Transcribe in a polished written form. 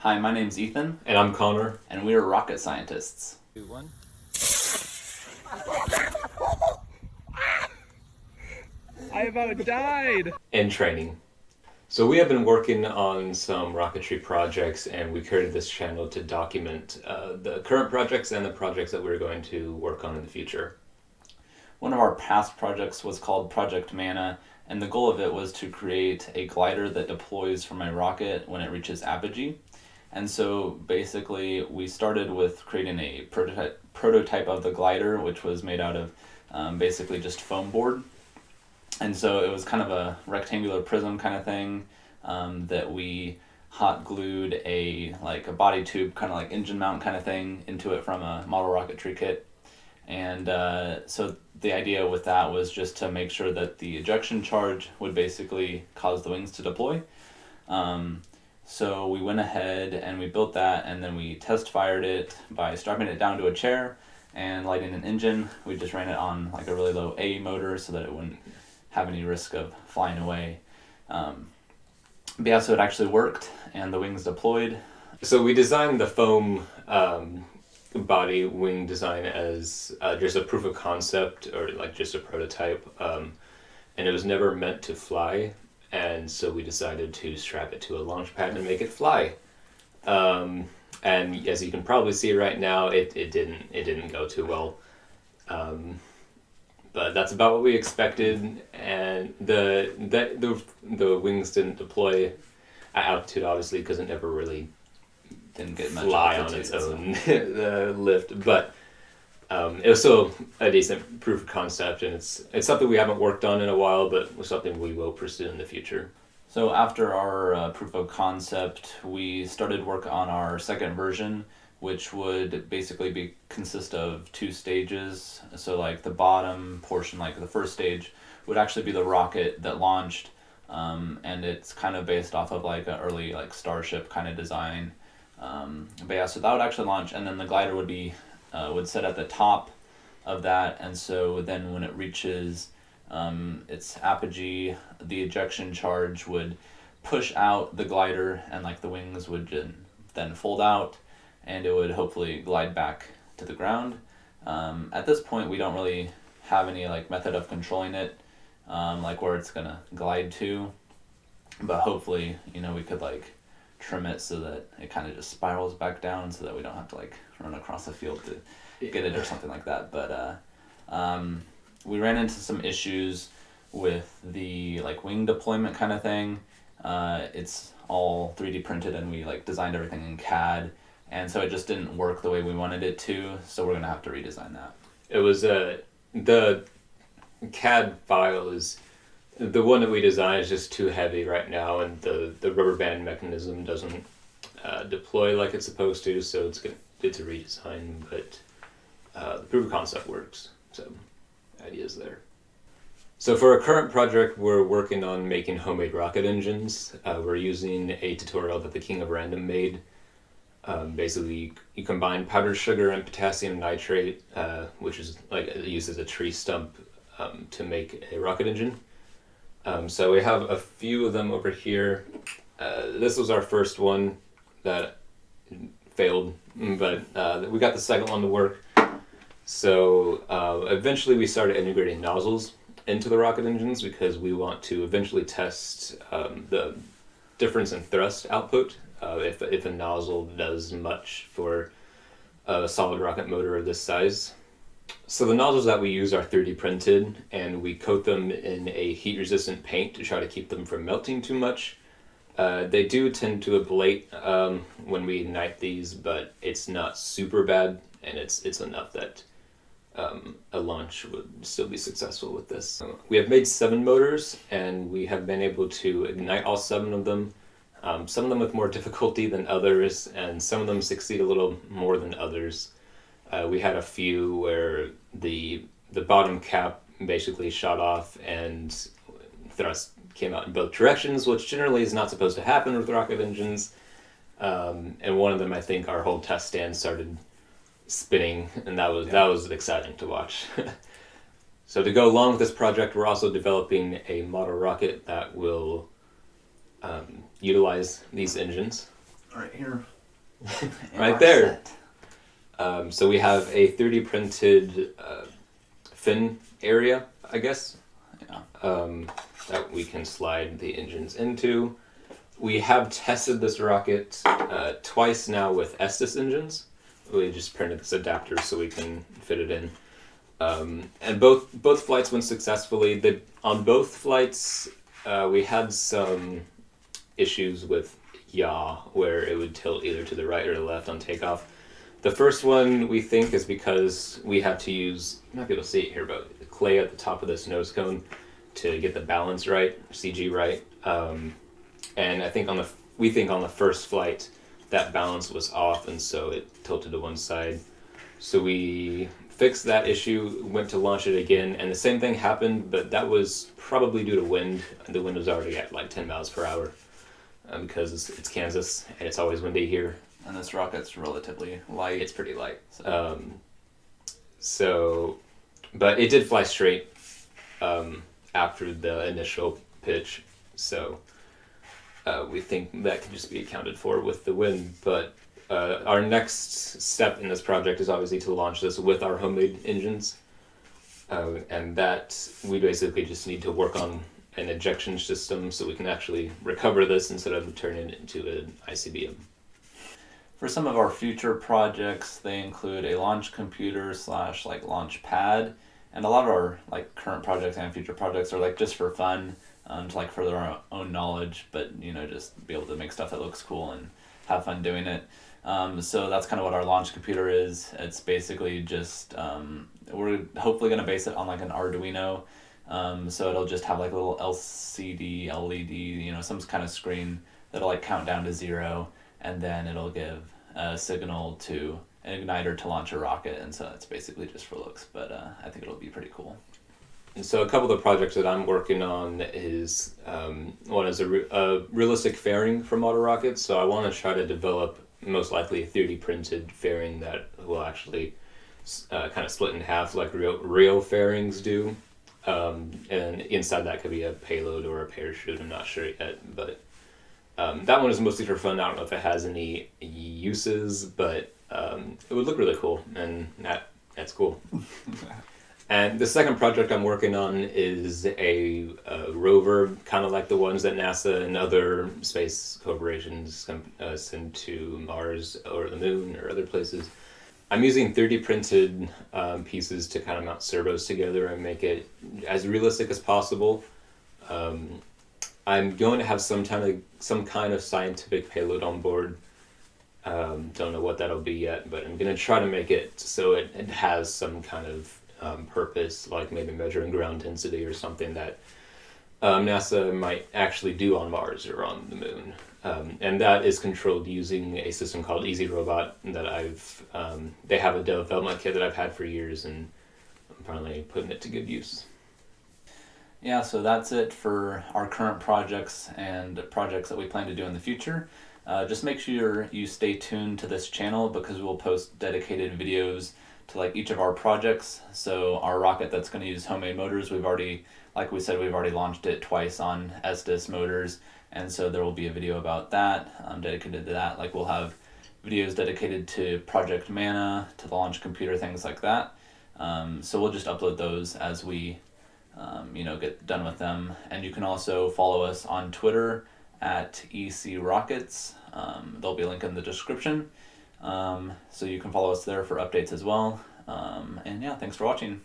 Hi, my name's Ethan, And I'm Connor. and we are rocket scientists. 2, 1. I about died! In training. So we have been working on some rocketry projects, and we created this channel to document the current projects and the projects that we're going to work on in the future. One of our past projects was called Project Manna, and the goal of it was to create a glider that deploys from a rocket when it reaches apogee. And so basically, we started with creating a prototype of the glider, which was made out of basically just foam board. And so it was kind of a rectangular prism kind of thing that we hot glued a body tube, kind of like engine mount kind of thing, into it from a model rocketry kit. And so the idea with that was just to make sure that the ejection charge would basically cause the wings to deploy. So we went ahead and we built that, and then we test fired it by strapping it down to a chair and lighting an engine. We just ran it on like a really low A motor so that it wouldn't have any risk of flying away. But yeah, so it actually worked, and the wings deployed. So we designed the foam body wing design as just a proof of concept, or like just a prototype, and it was never meant to fly. And so we decided to strap it to a launch pad and make it fly. And as you can probably see right now, it didn't go too well. But that's about what we expected, and the wings didn't deploy at altitude, obviously, because it never really Didn't get much fly on its own lift. But it was still a decent proof of concept, and it's something we haven't worked on in a while, but was something we will pursue in the future. So after our proof of concept, we started work on our second version, which would basically consist of two stages. So like the bottom portion, like the first stage, would actually be the rocket that launched, and it's kind of based off of like an early like Starship kind of design. But yeah, so that would actually launch, and then the glider would sit at the top of that, and so then when it reaches its apogee, the ejection charge would push out the glider, and like the wings would then fold out, and it would hopefully glide back to the ground. At this point, we don't really have any like method of controlling it, like where it's gonna glide to, but hopefully, we could like trim it so that it kind of just spirals back down, so that we don't have to like run across the field to get it or something like that. But we ran into some issues with the like wing deployment kind of thing. It's all 3D printed, and we like designed everything in CAD, and so it just didn't work the way we wanted it to. So we're gonna have to redesign that. It was the CAD file is the one that we designed is just too heavy right now, and the rubber band mechanism doesn't deploy like it's supposed to, so it's a redesign, but the proof of concept works, so the idea's there. So for our current project, we're working on making homemade rocket engines. We're using a tutorial that the King of Random made. Basically, you combine powdered sugar and potassium nitrate, which is like it uses a tree stump to make a rocket engine. So we have a few of them over here. This was our first one that failed, but we got the second one to work. So eventually we started integrating nozzles into the rocket engines because we want to eventually test the difference in thrust output, if a nozzle does much for a solid rocket motor of this size. So the nozzles that we use are 3D printed, and we coat them in a heat-resistant paint to try to keep them from melting too much. They do tend to ablate when we ignite these, but it's not super bad, and it's enough that a launch would still be successful with this. We have made 7 motors, and we have been able to ignite all 7 of them. Some of them with more difficulty than others, and some of them succeed a little more than others. We had a few where the bottom cap basically shot off and thrust came out in both directions, which generally is not supposed to happen with rocket engines. And one of them, I think, our whole test stand started spinning, and that was exciting to watch. So to go along with this project, we're also developing a model rocket that will utilize these engines. right here. in Right our there. set. So we have a 3D printed fin area, I guess, Yeah. that we can slide the engines into. We have tested this rocket twice now with Estes engines. We just printed this adapter so we can fit it in. And both flights went successfully. On both flights, we had some issues with yaw, where it would tilt either to the right or the left on takeoff. The first one we think is because we had to use, you might be able to see it here, but clay at the top of this nose cone to get the balance right, CG right. And I think we think on the first flight that balance was off, and so it tilted to one side. So we fixed that issue, went to launch it again, and the same thing happened, but that was probably due to wind. The wind was already at like 10 miles per hour because it's Kansas and it's always windy here. And this rocket's relatively light. It's pretty light. But it did fly straight after the initial pitch, so we think that can just be accounted for with the wind. But our next step in this project is obviously to launch this with our homemade engines, and that we basically just need to work on an ejection system so we can actually recover this instead of turning it into an ICBM. For some of our future projects, they include a launch computer / like launch pad, and a lot of our like current projects and future projects are like just for fun, to like further our own knowledge, but just be able to make stuff that looks cool and have fun doing it. So that's kind of what our launch computer is. It's basically just we're hopefully gonna base it on like an Arduino. So it'll just have like a little LCD, LED, some kind of screen that'll like count down to 0, and then it'll give a signal to an igniter to launch a rocket, and so it's basically just for looks, but I think it'll be pretty cool. And so a couple of the projects that I'm working on is one is a realistic fairing for model rockets. So I want to try to develop most likely a 3D printed fairing that will actually kind of split in half like real fairings do. And inside that could be a payload or a parachute. I'm not sure yet, but that one is mostly for fun. I don't know if it has any uses, but it would look really cool, and that's cool. And the second project I'm working on is a rover, kind of like the ones that NASA and other space corporations send to Mars or the Moon or other places. I'm using 3D printed pieces to kind of mount servos together and make it as realistic as possible. I'm going to have some kind of scientific payload on board. Don't know what that'll be yet, but I'm going to try to make it so it has some kind of purpose, like maybe measuring ground density or something that NASA might actually do on Mars or on the Moon. And that is controlled using a system called Easy Robot that they have a development kit that I've had for years, and I'm finally putting it to good use. Yeah, so that's it for our current projects and projects that we plan to do in the future. Just make sure you stay tuned to this channel because we'll post dedicated videos to like each of our projects. So our rocket that's going to use homemade motors, like we said, we've already launched it twice on Estes motors, and so there will be a video about that, dedicated to that. Like we'll have videos dedicated to Project Manna, to the launch computer, things like that. So we'll just upload those as we get done with them. And you can also follow us on Twitter at EC Rockets. There'll be a link in the description. So you can follow us there for updates as well. And yeah, thanks for watching.